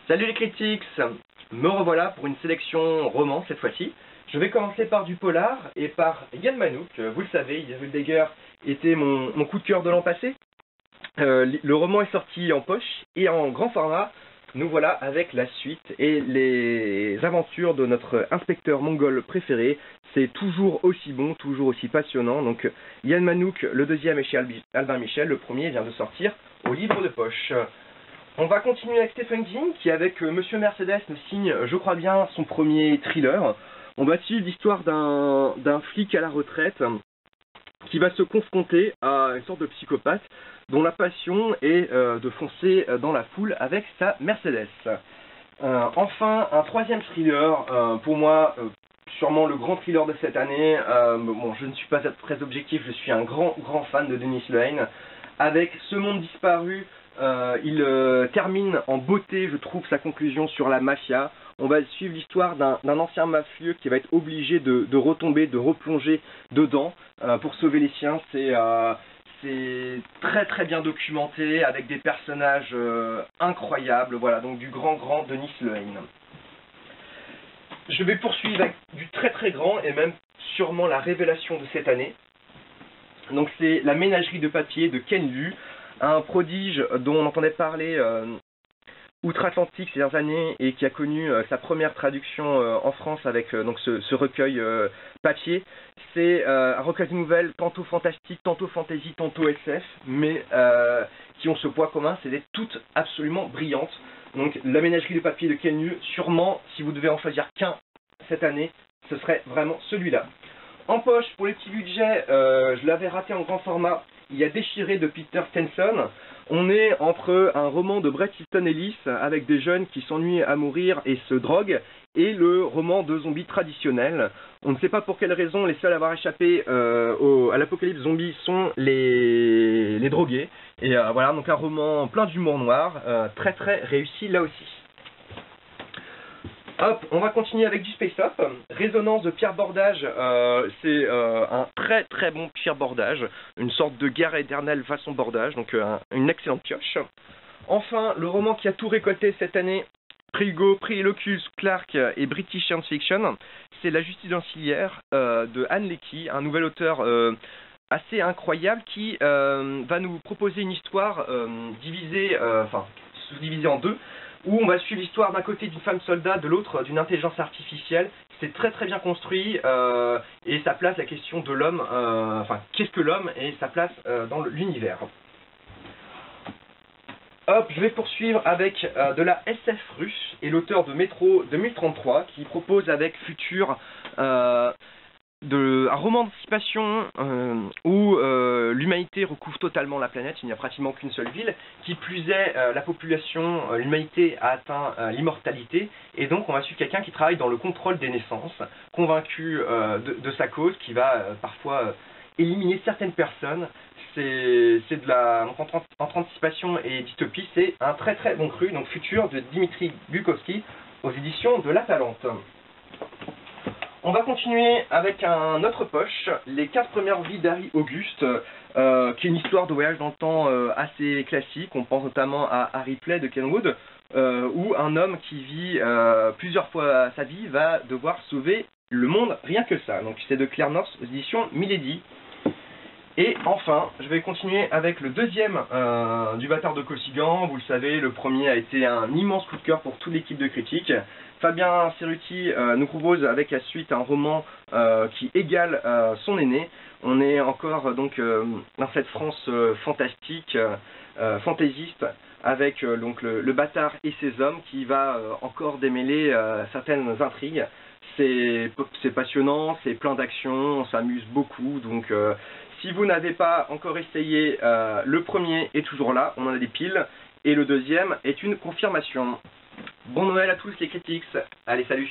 Salut les critiques, me revoilà pour une sélection roman cette fois-ci. Je vais commencer par du polar et par Yann Manouk. Vous le savez, Devil Dagger était mon coup de cœur de l'an passé. Le roman est sorti en poche et en grand format. Nous voilà avec la suite et les aventures de notre inspecteur mongol préféré. C'est toujours aussi bon, toujours aussi passionnant. Donc Yann Manouk, le deuxième est chez Albin Michel, le premier vient de sortir au livre de poche. On va continuer avec Stephen King qui avec Monsieur Mercedes nous signe, je crois bien, son premier thriller. On va suivre l'histoire d'un flic à la retraite qui va se confronter à une sorte de psychopathe dont la passion est de foncer dans la foule avec sa Mercedes. Enfin, un troisième thriller, pour moi, sûrement le grand thriller de cette année. Bon, je ne suis pas très objectif, je suis un grand fan de Denis Lehane. Avec Ce monde disparu, il termine en beauté, je trouve, sa conclusion sur la mafia. On va suivre l'histoire d'un ancien mafieux qui va être obligé de retomber, de replonger dedans pour sauver les siens. C'est très bien documenté avec des personnages incroyables. Voilà, donc du grand Denis Lehane. Je vais poursuivre avec du très grand et même sûrement la révélation de cette année. Donc c'est La ménagerie de papier de Ken Liu, un prodige dont on entendait parler outre-Atlantique ces dernières années et qui a connu sa première traduction en France avec donc ce recueil papier. C'est un recueil de nouvelles tantôt fantastique, tantôt fantasy, tantôt SF, mais qui ont ce point commun, c'est d'être toutes absolument brillantes. Donc La ménagerie de papier de Ken Liu, sûrement, si vous devez en choisir qu'un cette année, ce serait vraiment celui-là. En poche, pour les petits budgets, je l'avais raté en grand format, il y a Déchiré de Peter Stenson. On est entre un roman de Bret Easton Ellis avec des jeunes qui s'ennuient à mourir et se droguent et le roman de zombies traditionnel. On ne sait pas pour quelle raison les seuls à avoir échappé à l'apocalypse zombie sont les drogués. Et voilà, donc un roman plein d'humour noir, très réussi là aussi. Hop, on va continuer avec du Space Up. Résonance de Pierre Bordage, c'est un très bon Pierre Bordage, une sorte de guerre éternelle façon Bordage, donc une excellente pioche. Enfin, le roman qui a tout récolté cette année, prix Hugo, prix Locus, Clark et British Science Fiction, c'est La justice domiciliaire de Anne Leckie, un nouvel auteur assez incroyable qui va nous proposer une histoire sous-divisée en deux, où on va suivre l'histoire d'un côté d'une femme soldat, de l'autre d'une intelligence artificielle. C'est très bien construit et ça place la question de l'homme, qu'est-ce que l'homme et sa place dans l'univers. Hop, je vais poursuivre avec de la SF russe et l'auteur de Métro 2033 qui propose avec Futur un roman d'anticipation où l'humanité recouvre totalement la planète, il n'y a pratiquement qu'une seule ville, qui plus est la population, l'humanité a atteint l'immortalité, et donc on va suivre quelqu'un qui travaille dans le contrôle des naissances, convaincu de sa cause, qui va parfois éliminer certaines personnes. C'est de la entre anticipation et dystopie, c'est un très bon cru, donc Futur de Dimitri Glukovsky aux éditions de La Talente. On va continuer avec un autre poche, Les 15 premières vies d'Harry Auguste, qui est une histoire de voyage dans le temps assez classique. On pense notamment à Harry Play de Ken Wood, où un homme qui vit plusieurs fois sa vie va devoir sauver le monde rien que ça. Donc c'est de Claire North aux éditions Milady. Et enfin, je vais continuer avec le deuxième du Bâtard de Kossighan. Vous le savez, le premier a été un immense coup de cœur pour toute l'équipe de critiques. Fabien Cerruti nous propose avec la suite un roman qui égale son aîné. On est encore donc dans cette France fantastique, fantaisiste, avec donc le bâtard et ses hommes qui va encore démêler certaines intrigues. C'est passionnant, c'est plein d'action, on s'amuse beaucoup, donc si vous n'avez pas encore essayé, le premier est toujours là, on en a des piles, et le deuxième est une confirmation. Bon Noël à tous les critiques, allez salut!